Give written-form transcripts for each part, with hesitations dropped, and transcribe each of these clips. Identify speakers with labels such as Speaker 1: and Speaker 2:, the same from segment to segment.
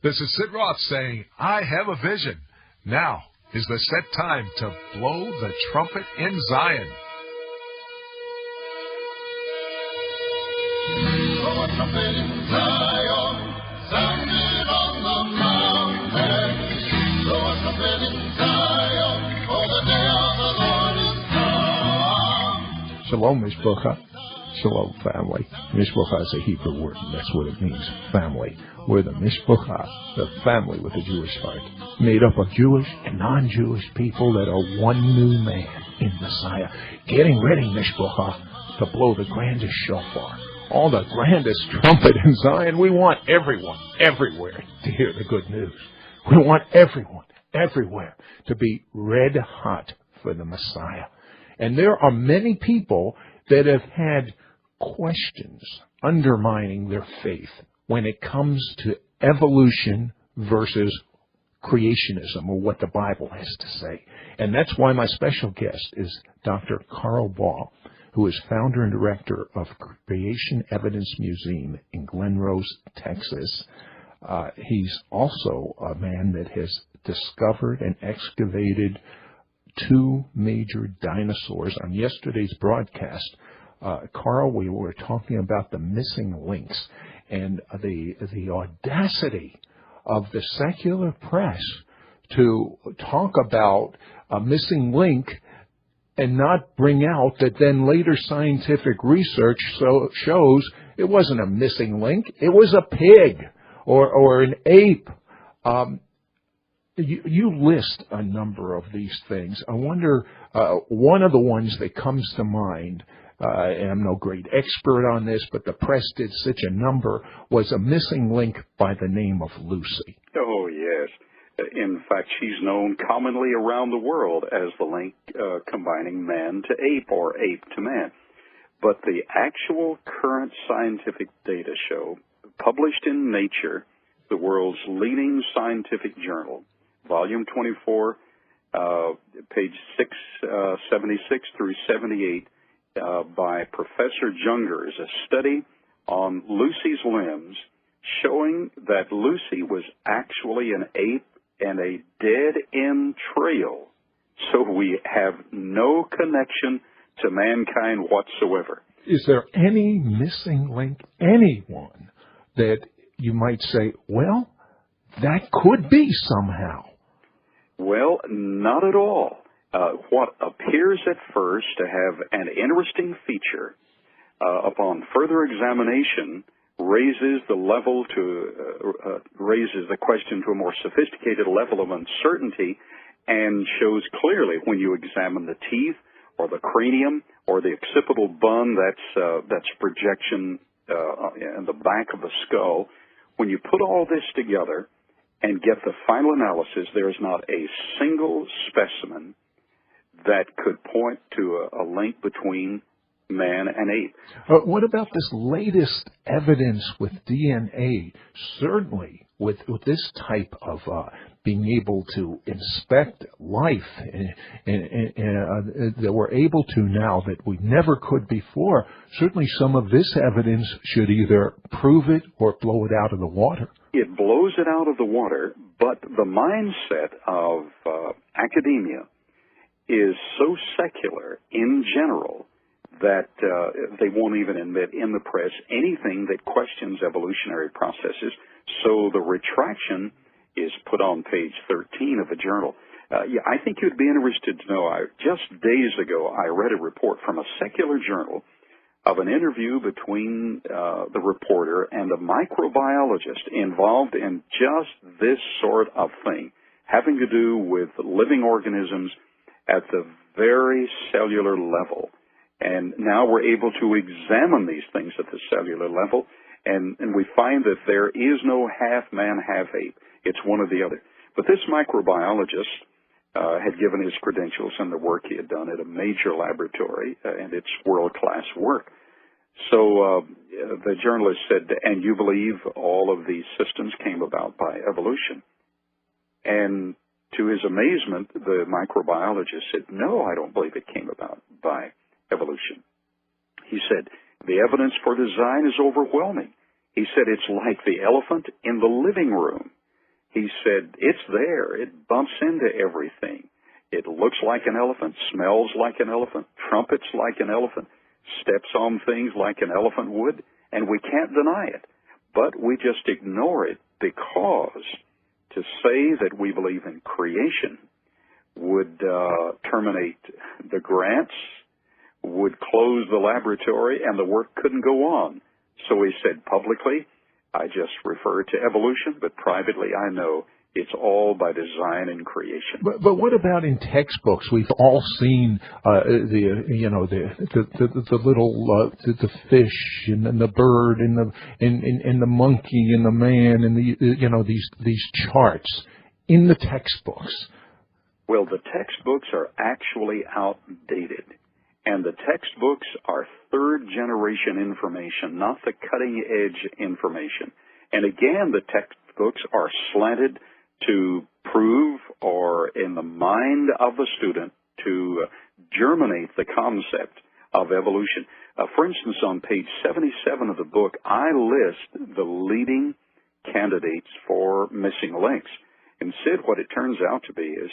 Speaker 1: This is Sid Roth saying, I have a vision. Now is the set time to blow the trumpet in Zion.
Speaker 2: Blow a trumpet in Zion, sound it on the mountains. Blow a trumpet in Zion, for the day of the Lord is come.
Speaker 3: Shalom, Mishpacha. Shalom, family. Mishpacha is a Hebrew word, and that's what it means, family. We're the Mishpacha, the family with a Jewish heart, made up of Jewish and non-Jewish people that are one new man in Messiah. Getting ready, Mishpacha, to blow the grandest shofar, all the grandest trumpet in Zion. We want everyone, everywhere, to hear the good news. We want everyone, everywhere, to be red hot for the Messiah. And there are many people that have had questions undermining their faith when it comes to evolution versus creationism, or what the Bible has to say. And that's why my special guest is Dr. Carl Baugh, who is founder and director of Creation Evidence Museum in Glen Rose, Texas. He's also a man that has discovered and excavated two major dinosaurs. On yesterday's broadcast, Carl, we were talking about the missing links and the audacity of the secular press to talk about a missing link and not bring out that then later scientific research shows it wasn't a missing link, it was a pig or an ape. You list a number of these things. I wonder, one of the ones that comes to mind, and I'm no great expert on this, but the press did such a number, was a missing link by the name of Lucy.
Speaker 4: Oh, yes. In fact, she's known commonly around the world as the link combining man to ape or ape to man. But the actual current scientific data show, published in Nature, the world's leading scientific journal, Volume 24, page 676 through 78, by Professor Junger, is a study on Lucy's limbs showing that Lucy was actually an ape and a dead-end trail. So we have no connection to mankind whatsoever.
Speaker 3: Is there any missing link, anyone, that you might say, well, that could be somehow?
Speaker 4: Well, not at all. What appears at first to have an interesting feature, upon further examination, raises the question to a more sophisticated level of uncertainty, and shows clearly when you examine the teeth or the cranium or the occipital bun, that's projection in the back of the skull. When you put all this together and get the final analysis, there is not a single specimen that could point to a link between man and ape.
Speaker 3: What about this latest evidence with DNA? Certainly, with this type of being able to inspect life, that we're able to now that we never could before, certainly some of this evidence should either prove it or blow it out of the water.
Speaker 4: It blows it out of the water, but the mindset of academia is so secular in general that they won't even admit in the press anything that questions evolutionary processes. So the retraction is put on page 13 of the journal. I think you'd be interested to know, just days ago, I read a report from a secular journal of an interview between the reporter and a microbiologist involved in just this sort of thing, having to do with living organisms at the very cellular level. And now we're able to examine these things at the cellular level, and we find that there is no half man, half ape. It's one or the other. But this microbiologist had given his credentials and the work he had done at a major laboratory, and it's world-class work. So the journalist said, and you believe all of these systems came about by evolution? And to his amazement, the microbiologist said, no, I don't believe it came about by evolution. He said, the evidence for design is overwhelming. He said, it's like the elephant in the living room. He said, it's there. It bumps into everything. It looks like an elephant, smells like an elephant, trumpets like an elephant, steps on things like an elephant would, and we can't deny it. But we just ignore it because to say that we believe in creation would terminate the grants, would close the laboratory, and the work couldn't go on. So he said publicly, I just refer to evolution, but privately I know it's all by design and creation.
Speaker 3: But what about in textbooks? We've all seen the little the fish and the bird and the monkey and the man and these charts in the textbooks.
Speaker 4: Well, the textbooks are actually outdated, and the textbooks are third-generation information, not the cutting-edge information. And again, the textbooks are slanted to prove, or in the mind of the student, to germinate the concept of evolution. For instance, on page 77 of the book, I list the leading candidates for missing links. And Sid, what it turns out to be is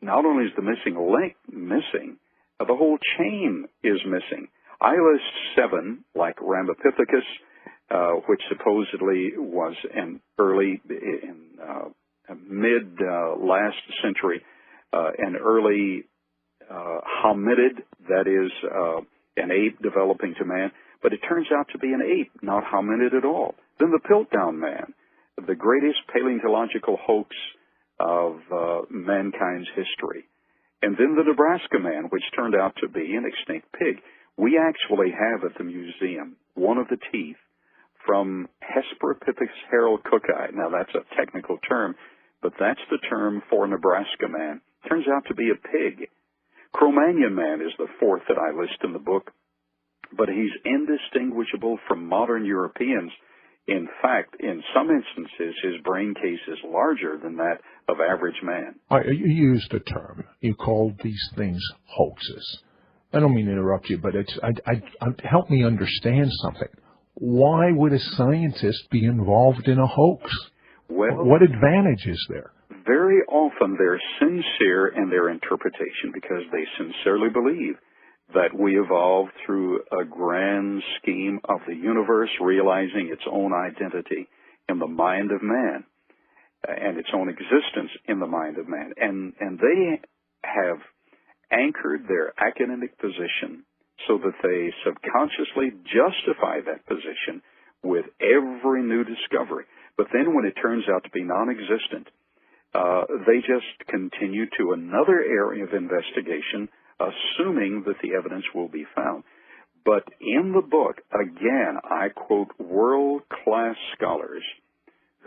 Speaker 4: not only is the missing link missing, the whole chain is missing. I list 7, like Ramapithecus, which supposedly was mid last century, an early hominid, that is, an ape developing to man. But it turns out to be an ape, not hominid at all. Then the Piltdown Man, the greatest paleontological hoax of mankind's history. And then the Nebraska Man, which turned out to be an extinct pig. We actually have at the museum one of the teeth from Hesperopithecus harold-cooki. Now, that's a technical term, but that's the term for Nebraska Man. Turns out to be a pig. Cro-Magnon Man is the 4th that I list in the book, but he's indistinguishable from modern Europeans. In fact, in some instances, his brain case is larger than that of average man.
Speaker 3: You used a term. You called these things hoaxes. I don't mean to interrupt you, but help me understand something. Why would a scientist be involved in a hoax?
Speaker 4: Well,
Speaker 3: what advantage is there?
Speaker 4: Very often they're sincere in their interpretation because they sincerely believe that we evolved through a grand scheme of the universe, realizing its own identity in the mind of man and its own existence in the mind of man. And they have anchored their academic position so that they subconsciously justify that position with every new discovery. But then when it turns out to be non-existent, they just continue to another area of investigation, assuming that the evidence will be found. But in the book, again, I quote world-class scholars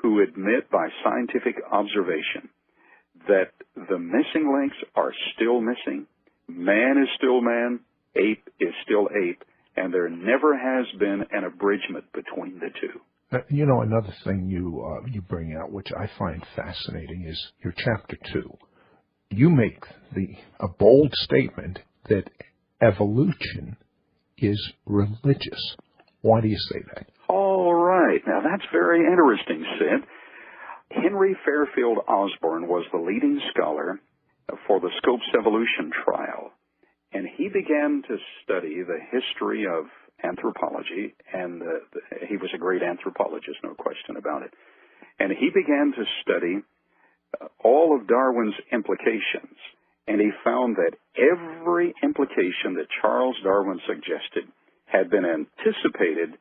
Speaker 4: who admit by scientific observation that the missing links are still missing, man is still man, ape is still ape, and there never has been an abridgment between the two.
Speaker 3: Another thing you bring out, which I find fascinating, is your chapter 2. You make a bold statement that evolution is religious. Why do you say that?
Speaker 4: All right. Now, that's very interesting, Sid. Henry Fairfield Osborn was the leading scholar for the Scopes evolution trial, and he began to study the history of anthropology, and he was a great anthropologist, no question about it. And he began to study all of Darwin's implications, and he found that every implication that Charles Darwin suggested had been anticipated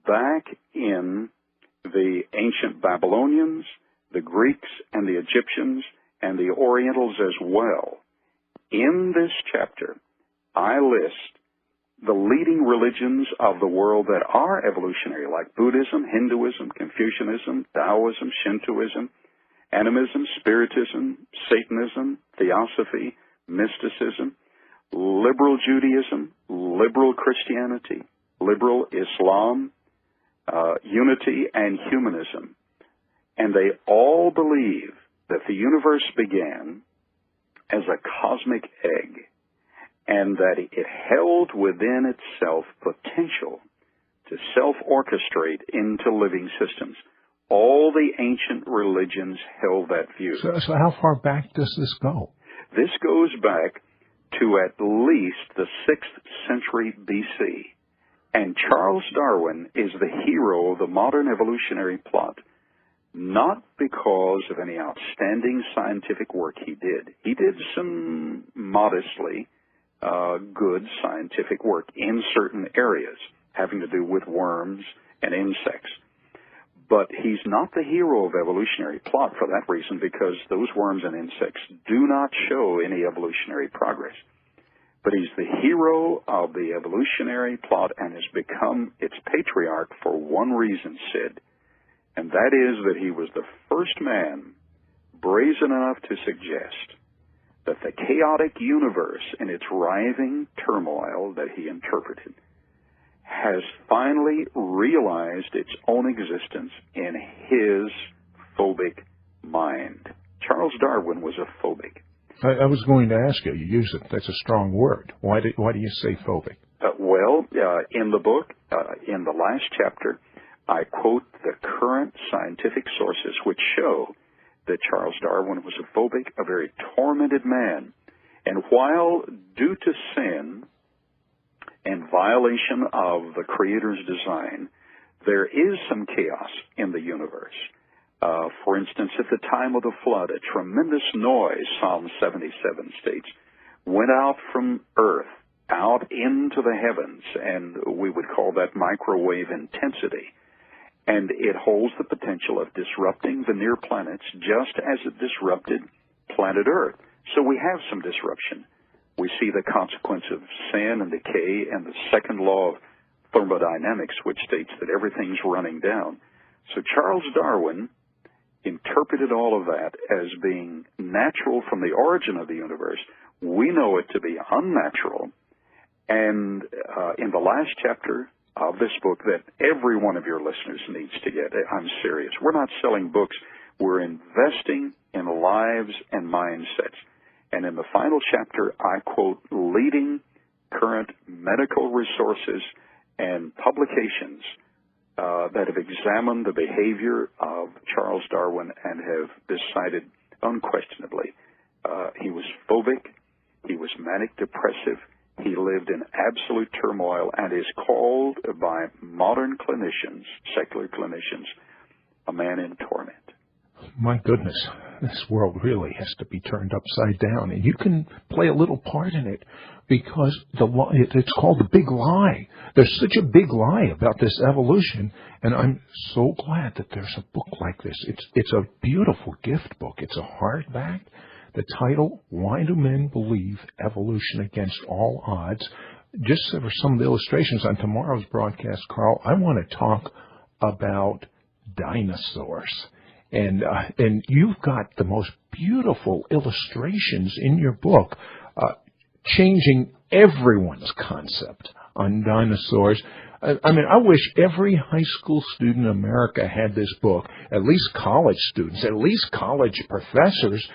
Speaker 4: back in the ancient Babylonians, the Greeks, and the Egyptians, and the Orientals as well. In this chapter, I list the leading religions of the world that are evolutionary, like Buddhism, Hinduism, Confucianism, Taoism, Shintoism, animism, spiritism, Satanism, theosophy, mysticism, liberal Judaism, liberal Christianity, liberal Islam, unity, and humanism. And they all believe that the universe began as a cosmic egg, and that it held within itself potential to self-orchestrate into living systems. All the ancient religions held that view.
Speaker 3: So how far back does this go?
Speaker 4: This goes back to at least the 6th century BC. And Charles Darwin is the hero of the modern evolutionary plot, not because of any outstanding scientific work he did. He did some modestly good scientific work in certain areas having to do with worms and insects. But he's not the hero of evolutionary plot for that reason, because those worms and insects do not show any evolutionary progress. But he's the hero of the evolutionary plot and has become its patriarch for one reason, Sid, and that is that he was the first man brazen enough to suggest that the chaotic universe in its writhing turmoil that he interpreted has finally realized its own existence in his phobic mind. Charles Darwin was a phobic.
Speaker 3: I was going to ask you. You use it. That's a strong word. Why do you say phobic?
Speaker 4: In the book, in the last chapter, I quote the current scientific sources which show that Charles Darwin was a phobic, a very tormented man. And while due to sin and violation of the Creator's design, there is some chaos in the universe. For instance, at the time of the flood, a tremendous noise, Psalm 77 states, went out from earth, out into the heavens, and we would call that microwave intensity. And it holds the potential of disrupting the near planets just as it disrupted planet Earth. So we have some disruption. We see the consequence of sin and decay and the second law of thermodynamics, which states that everything's running down. So Charles Darwin interpreted all of that as being natural from the origin of the universe. We know it to be unnatural. And in the last chapter of this book that every one of your listeners needs to get, I'm serious. We're not selling books. We're investing in lives and mindsets. And in the final chapter, I quote leading current medical resources and publications that have examined the behavior of Charles Darwin and have decided unquestionably he was phobic, he was manic-depressive, he lived in absolute turmoil, and is called by modern clinicians, secular clinicians, a man in torment.
Speaker 3: My goodness, this world really has to be turned upside down, and you can play a little part in it because it's called the big lie. There's such a big lie about this evolution, and I'm so glad that there's a book like this. It's a beautiful gift book. It's a hardback. The title, Why Do Men Believe Evolution Against All Odds? Just for some of the illustrations on tomorrow's broadcast, Carl, I want to talk about dinosaurs. And you've got the most beautiful illustrations in your book, changing everyone's concept on dinosaurs. I mean, I wish every high school student in America had this book, at least college students, at least college professors,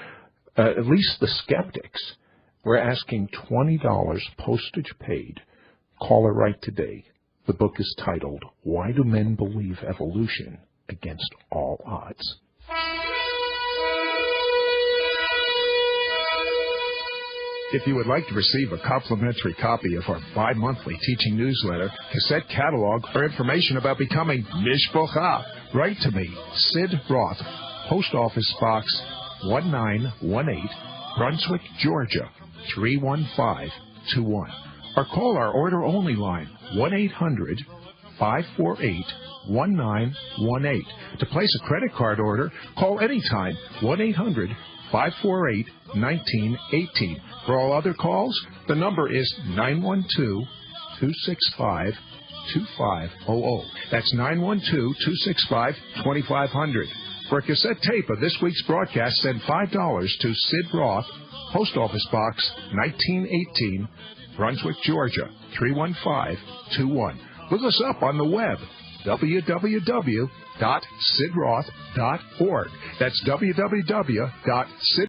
Speaker 3: at least the skeptics. We're asking $20 postage paid. Call her right today. The book is titled, Why Do Men Believe Evolution Against All Odds?
Speaker 1: If you would like to receive a complimentary copy of our bi-monthly teaching newsletter, cassette catalog, or information about becoming Mishpocha, write to me, Sid Roth, Post Office Box 1918, Brunswick, Georgia, 31521. Or call our order-only line, 1-800-548-1918. To place a credit card order, call anytime, 1-800-548-1918. For all other calls, the number is 912-265-2500. That's 912-265-2500. For a cassette tape of this week's broadcast, send $5 to Sid Roth, Post Office Box 1918, Brunswick, Georgia, 31521. Look us up on the web, www.sidroth.org. That's www.sid